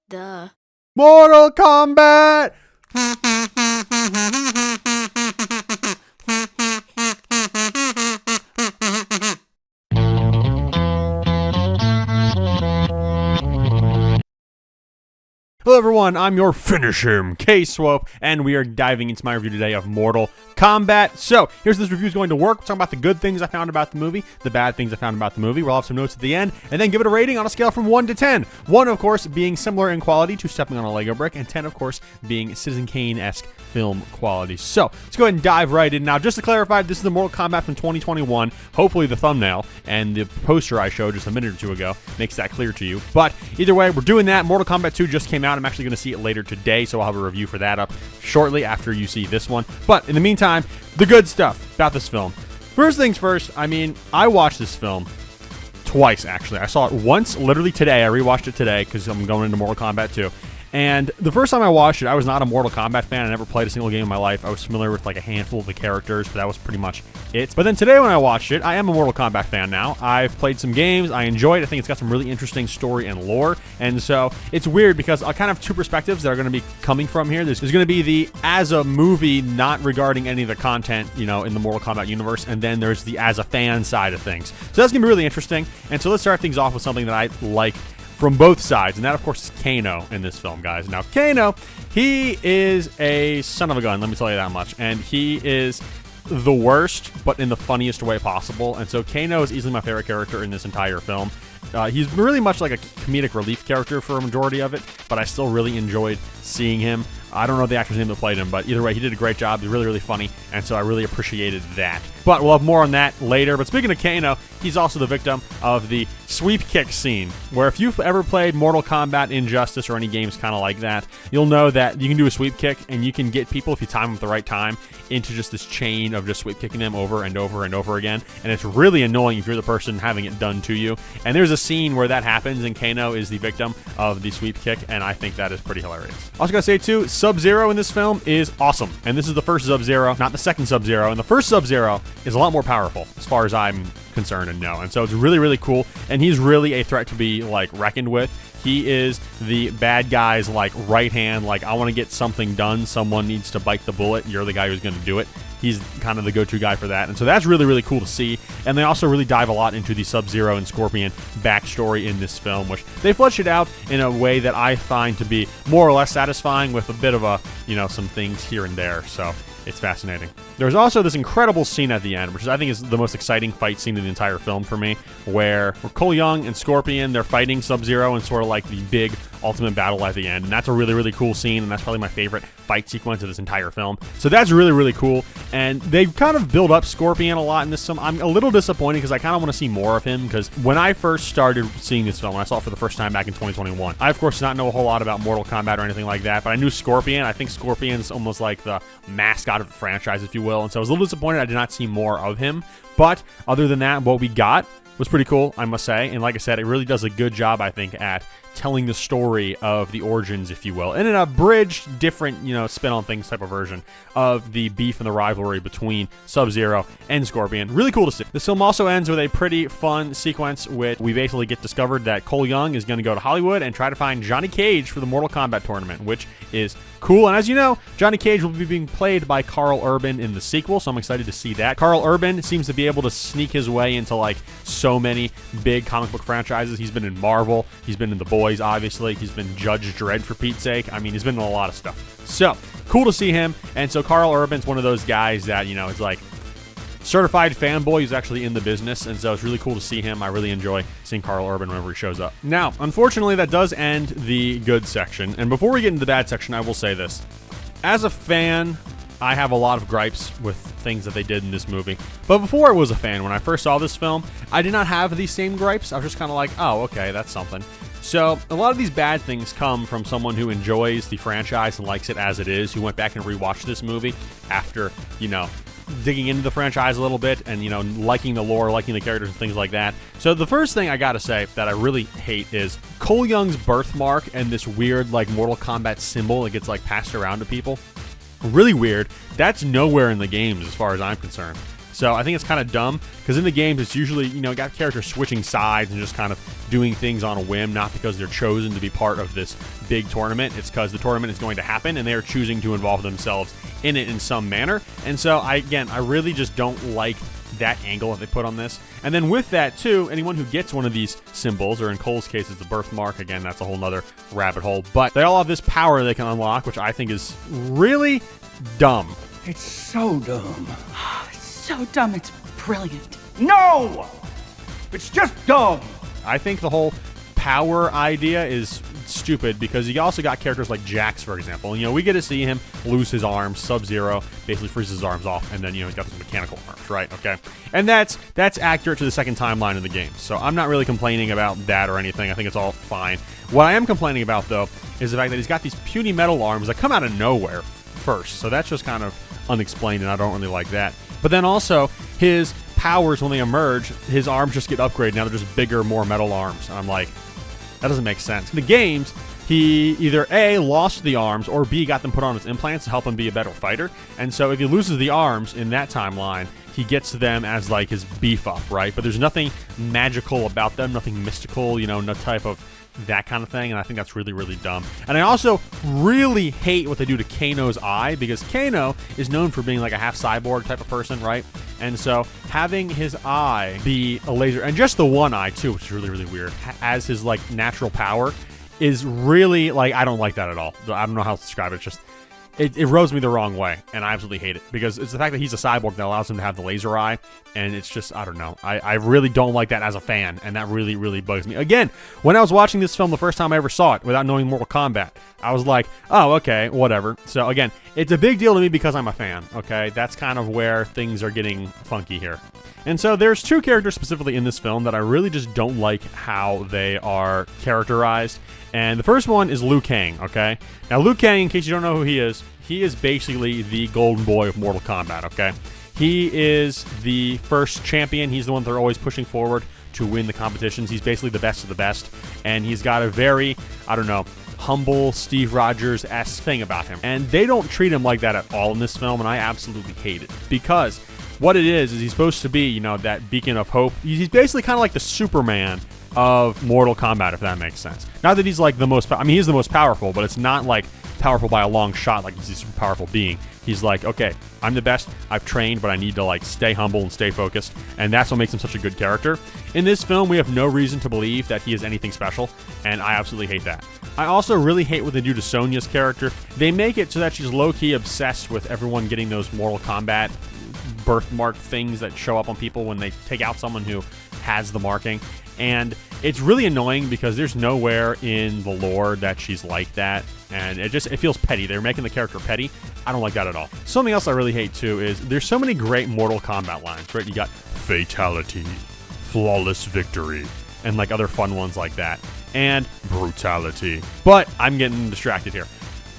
Duh. Mortal Kombat! Hello everyone, I'm your Finish Him, K-Swope, and we are diving into my review today of Mortal Kombat. So, here's this review is going to work. We're talking about the good things I found about the movie, the bad things I found about the movie. We'll have some notes at the end, and then give it a rating on a scale from 1 to 10. 1, of course, being similar in quality to Stepping on a Lego Brick, and 10, of course, being Citizen Kane-esque film quality. So, let's go ahead and dive right in. Now, just to clarify, this is the Mortal Kombat from 2021. Hopefully the thumbnail and the poster I showed just a minute or two ago makes that clear to you. But either way, we're doing that. Mortal Kombat 2 just came out. I'm actually going to see it later today, so I'll have a review for that up shortly after you see this one. But in the meantime, the good stuff about this film. First things first, I watched this film twice, actually. I saw it once, literally today. I rewatched it today because I'm going into Mortal Kombat 2. And the first time I watched it, I was not a Mortal Kombat fan. I never played a single game in my life. I was familiar with like a handful of the characters, but that was pretty much it. But then today when I watched it, I am a Mortal Kombat fan now. I've played some games. I enjoy it. I think it's got some really interesting story and lore. And so it's weird because I kind of have two perspectives that are going to be coming from here. There's going to be the as a movie, not regarding any of the content, in the Mortal Kombat universe. And then there's the as a fan side of things. So that's going to be really interesting. And so let's start things off with something that I like from both sides, and that, of course, is Kano in this film, guys. Now, Kano, he is a son of a gun, let me tell you that much, and he is the worst, but in the funniest way possible, and so Kano is easily my favorite character in this entire film. He's really much like a comedic relief character for a majority of it, but I still really enjoyed seeing him. I don't know the actor's name that played him, but either way, he did a great job. He's really, really funny, and so I really appreciated that. But we'll have more on that later. But speaking of Kano, he's also the victim of the sweep kick scene, where if you've ever played Mortal Kombat, Injustice, or any games kind of like that, you'll know that you can do a sweep kick, and you can get people, if you time them at the right time, into just this chain of just sweep kicking them over and over and over again. And it's really annoying if you're the person having it done to you. And there's a scene where that happens, and Kano is the victim of the sweep kick, and I think that is pretty hilarious. Also gotta say, too, Sub-Zero in this film is awesome. And this is the first Sub-Zero, not the second Sub-Zero. And the first Sub-Zero is a lot more powerful, as far as I'm concerned and know. And so it's really, really cool. And he's really a threat to be, reckoned with. He is the bad guy's, right hand. I want to get something done. Someone needs to bite the bullet. You're the guy who's going to do it. He's kind of the go-to guy for that. And so that's really, really cool to see. And they also really dive a lot into the Sub-Zero and Scorpion backstory in this film, which they flesh it out in a way that I find to be more or less satisfying with a bit of some things here and there. So it's fascinating. There's also this incredible scene at the end, which I think is the most exciting fight scene in the entire film for me, where Cole Young and Scorpion, they're fighting Sub-Zero in sort of like the big ultimate battle at the end. And that's a really, really cool scene, and that's probably my favorite fight sequence of this entire film. So that's really, really cool. And they kind of build up Scorpion a lot in this film. I'm a little disappointed because I kind of want to see more of him, because when I first started seeing this film, when I saw it for the first time back in 2021, I, of course, did not know a whole lot about Mortal Kombat or anything like that, but I knew Scorpion. I think Scorpion's almost like the mascot of the franchise, if you will. And so I was a little disappointed I did not see more of him. But other than that, what we got was pretty cool, I must say. And like I said, it really does a good job, I think, at telling the story of the origins, if you will, and in a abridged, different, spin on things type of version of the beef and the rivalry between Sub-Zero and Scorpion. Really cool to see. This film also ends with a pretty fun sequence which we basically get discovered that Cole Young is going to go to Hollywood and try to find Johnny Cage for the Mortal Kombat tournament, which is cool. And as you know, Johnny Cage will be being played by Karl Urban in the sequel, so I'm excited to see that. Karl Urban seems to be able to sneak his way into so many big comic book franchises. He's been in Marvel, he's been in The Boys, obviously, he's been Judge Dredd for Pete's sake. He's been in a lot of stuff. So cool to see him. And so Karl Urban's one of those guys that, is like certified fanboy who's actually in the business, and so it's really cool to see him. I really enjoy seeing Karl Urban whenever he shows up. Now, unfortunately, that does end the good section, and before we get into the bad section, I will say this. As a fan, I have a lot of gripes with things that they did in this movie, but before I was a fan, when I first saw this film, I did not have these same gripes. I was just kind of like, oh, okay, that's something. So a lot of these bad things come from someone who enjoys the franchise and likes it as it is, who went back and rewatched this movie after, digging into the franchise a little bit and, liking the lore, liking the characters and things like that. So the first thing I gotta say that I really hate is Cole Young's birthmark and this weird, Mortal Kombat symbol that gets, passed around to people. Really weird. That's nowhere in the games as far as I'm concerned. So I think it's kind of dumb, because in the games, it's usually, got characters switching sides and just kind of doing things on a whim, not because they're chosen to be part of this big tournament. It's because the tournament is going to happen and they are choosing to involve themselves in it in some manner. And so I really just don't like that angle that they put on this. And then with that too, anyone who gets one of these symbols, or in Cole's case it's a birthmark, again that's a whole nother rabbit hole, but they all have this power they can unlock, which I think is really dumb. It's so dumb. It's so dumb, it's brilliant. No! It's just dumb. I think the whole power idea is stupid because you also got characters like Jax, for example. You know, we get to see him lose his arms. Sub-Zero basically freezes his arms off, and then, you know, he's got those mechanical arms, right? Okay. And that's accurate to the second timeline of the game. So I'm not really complaining about that or anything. I think it's all fine. What I am complaining about, though, is the fact that he's got these puny metal arms that come out of nowhere first. So that's just kind of unexplained, and I don't really like that. But then also, his powers, when they emerge, his arms just get upgraded. Now they're just bigger, more metal arms. And I'm like, that doesn't make sense. In the games, he either A, lost the arms, or B, got them put on his implants to help him be a better fighter. And so if he loses the arms in that timeline, he gets them as like his beef up, right? But there's nothing magical about them, nothing mystical, you know, no type of that kind of thing, and I think that's really, really dumb. And I also really hate what they do to Kano's eye, because Kano is known for being like a half cyborg type of person, right? And so having his eye be a laser, and just the one eye too, which is really, really weird, as his like natural power, is really like, I don't like that at all. I don't know how to describe it. It's just, it rubs me the wrong way, and I absolutely hate it, because it's the fact that he's a cyborg that allows him to have the laser eye, and it's just, I don't know. I really don't like that as a fan, and that really, really bugs me. Again, when I was watching this film the first time I ever saw it, without knowing Mortal Kombat, I was like, oh, okay, whatever. So again, it's a big deal to me because I'm a fan, okay? That's kind of where things are getting funky here. And so there's two characters specifically in this film that I really just don't like how they are characterized. And the first one is Liu Kang, okay? Now, Liu Kang, in case you don't know who he is basically the golden boy of Mortal Kombat, okay? He is the first champion. He's the one they're always pushing forward to win the competitions. He's basically the best of the best. And he's got a very, I don't know, humble Steve Rogers-esque thing about him. And they don't treat him like that at all in this film, and I absolutely hate it. Because what it is he's supposed to be, you know, that beacon of hope. He's basically kind of like the Superman of Mortal Kombat, if that makes sense. Not that he's like the most, I mean, he's the most powerful, but it's not like powerful by a long shot like he's a super powerful being. He's like, okay, I'm the best, I've trained, but I need to like stay humble and stay focused, and that's what makes him such a good character. In this film, we have no reason to believe that he is anything special, and I absolutely hate that. I also really hate what they do to Sonya's character. They make it so that she's low-key obsessed with everyone getting those Mortal Kombat birthmark things that show up on people when they take out someone who has the marking. And it's really annoying because there's nowhere in the lore that she's like that, and it feels petty. They're making the character petty. I don't like that at all. Something else I really hate too is there's so many great Mortal Kombat lines, right? You got fatality, flawless victory, and like other fun ones like that, and brutality. But I'm getting distracted here.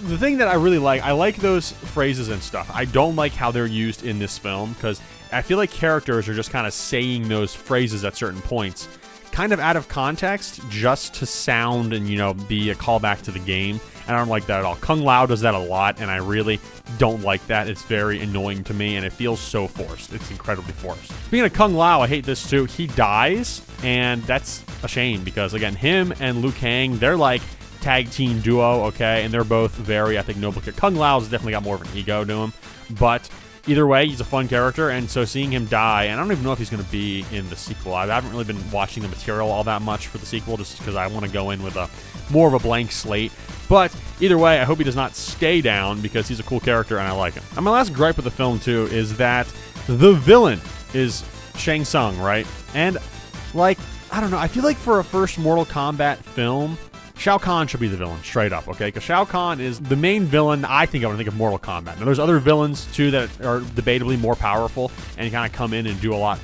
The thing that I really like, I like those phrases and stuff. I don't like how they're used in this film, because I feel like characters are just kind of saying those phrases at certain points, kind of out of context, just to sound and, you know, be a callback to the game. And I don't like that at all. Kung Lao does that a lot, and I really don't like that. It's very annoying to me, and it feels so forced. It's incredibly forced. Speaking of Kung Lao, I hate this too. He dies, and that's a shame, because again, him and Liu Kang, they're like tag team duo, okay, and they're both very, I think, noble. Kung Lao's definitely got more of an ego to him, but either way, he's a fun character, and so seeing him die, and I don't even know if he's going to be in the sequel. I haven't really been watching the material all that much for the sequel, just because I want to go in with a more of a blank slate. But either way, I hope he does not stay down, because he's a cool character and I like him. And my last gripe with the film too is that the villain is Shang Tsung, right? And like, I don't know, I feel like for a first Mortal Kombat film, Shao Kahn should be the villain, straight up, okay? Because Shao Kahn is the main villain, I think, when I think of Mortal Kombat. Now, there's other villains, too, that are debatably more powerful and kind of come in and do a lot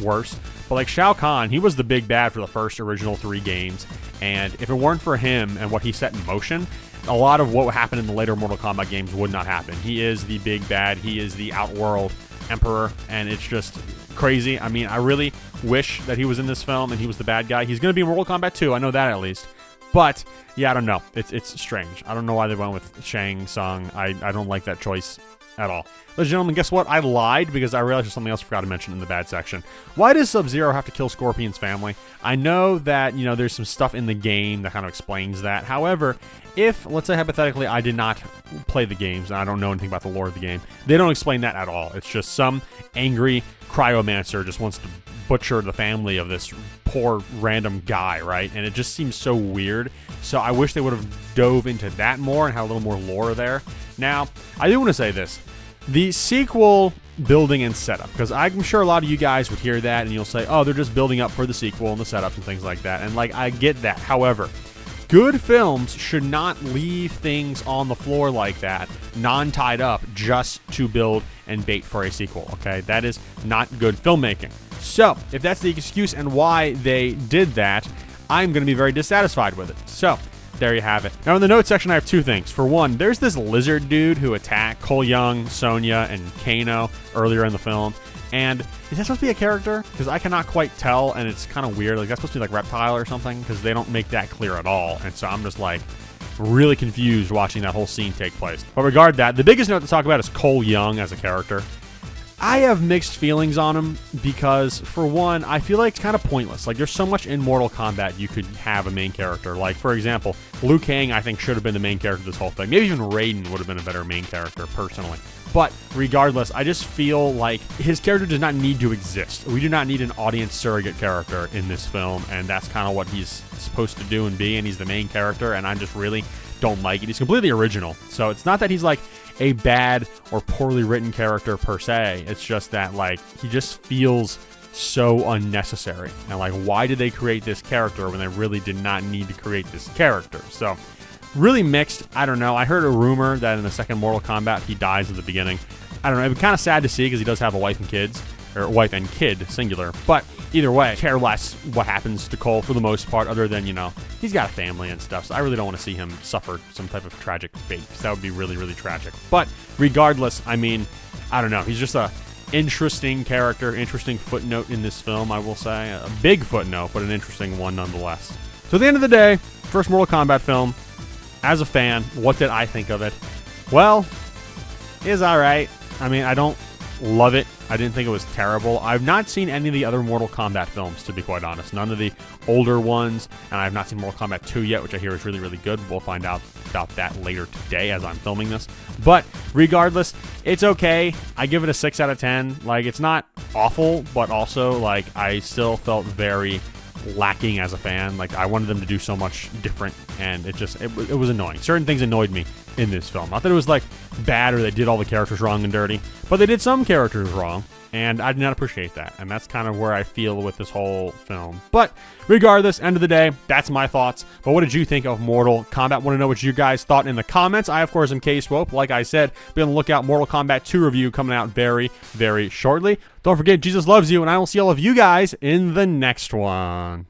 worse. But, like, Shao Kahn, he was the big bad for the first original 3 games. And if it weren't for him and what he set in motion, a lot of what happened in the later Mortal Kombat games would not happen. He is the big bad. He is the Outworld Emperor, and it's just crazy. I mean, I really wish that he was in this film and he was the bad guy. He's going to be in Mortal Kombat 2. I know that, at least. But, yeah, I don't know. It's strange. I don't know why they went with Shang Tsung. I don't like that choice at all. Ladies and gentlemen, guess what? I lied because I realized there's something else I forgot to mention in the bad section. Why does Sub-Zero have to kill Scorpion's family? I know that, there's some stuff in the game that kind of explains that. However, if, let's say hypothetically, I did not play the games and I don't know anything about the lore of the game, they don't explain that at all. It's just some angry cryomancer just wants to butcher the family of this poor random guy, right? And it just seems so weird. So I wish they would have dove into that more and had a little more lore there. Now, I do want to say this. The sequel building and setup, because I'm sure a lot of you guys would hear that and you'll say, oh, they're just building up for the sequel and the setups and things like that. And I get that. However, good films should not leave things on the floor like that, non-tied up, just to build and bait for a sequel, okay? That is not good filmmaking. So, if that's the excuse and why they did that, I'm going to be very dissatisfied with it. So, there you have it. Now, in the notes section, I have two things. For one, there's this lizard dude who attacked Cole Young, Sonya, and Kano earlier in the film. And is that supposed to be a character? Because I cannot quite tell, and it's kind of weird. Like, that's supposed to be like Reptile or something, because they don't make that clear at all. And so I'm just really confused watching that whole scene take place. But regard that, the biggest note to talk about is Cole Young as a character. I have mixed feelings on him because, for one, I feel like it's kind of pointless. Like, there's so much in Mortal Kombat you could have a main character. Like, for example, Liu Kang, I think, should have been the main character of this whole thing. Maybe even Raiden would have been a better main character, personally. But regardless, I just feel like his character does not need to exist. We do not need an audience surrogate character in this film, and that's kind of what he's supposed to do and be, and he's the main character, and I just really don't like it. He's completely original. So it's not that he's like a bad or poorly written character per se. It's just that he just feels so unnecessary. And why did they create this character when they really did not need to create this character? So really mixed. I don't know. I heard a rumor that in the second Mortal Kombat he dies at the beginning. I don't know. It'd be kind of sad to see because he does have a wife and kids, or wife and kid, singular. But either way, care less what happens to Cole for the most part, other than, he's got a family and stuff. So I really don't want to see him suffer some type of tragic fate, because that would be really, really tragic. But regardless, I mean, I don't know. He's just a interesting character, interesting footnote in this film, I will say. A big footnote, but an interesting one nonetheless. So at the end of the day, first Mortal Kombat film. As a fan, what did I think of it? Well, it's alright. I mean, I don't love it. I didn't think it was terrible. I've not seen any of the other Mortal Kombat films, to be quite honest. None of the older ones, and I've not seen Mortal Kombat 2 yet, which I hear is really, really good. We'll find out about that later today as I'm filming this. But regardless, it's okay. I give it a 6 out of 10. It's not awful, but also, I still felt very lacking as a fan. I wanted them to do so much different, and it was annoying. Certain things annoyed me in this film. Not that it was bad or they did all the characters wrong and dirty, but they did some characters wrong, and I did not appreciate that. And that's kind of where I feel with this whole film. But regardless, end of the day, that's my thoughts. But what did you think of Mortal Kombat? Want to know what you guys thought in the comments. I, of course, am K-Swope. Like I said, be on the lookout. Mortal Kombat 2 review coming out very, very shortly. Don't forget, Jesus loves you, and I will see all of you guys in the next one.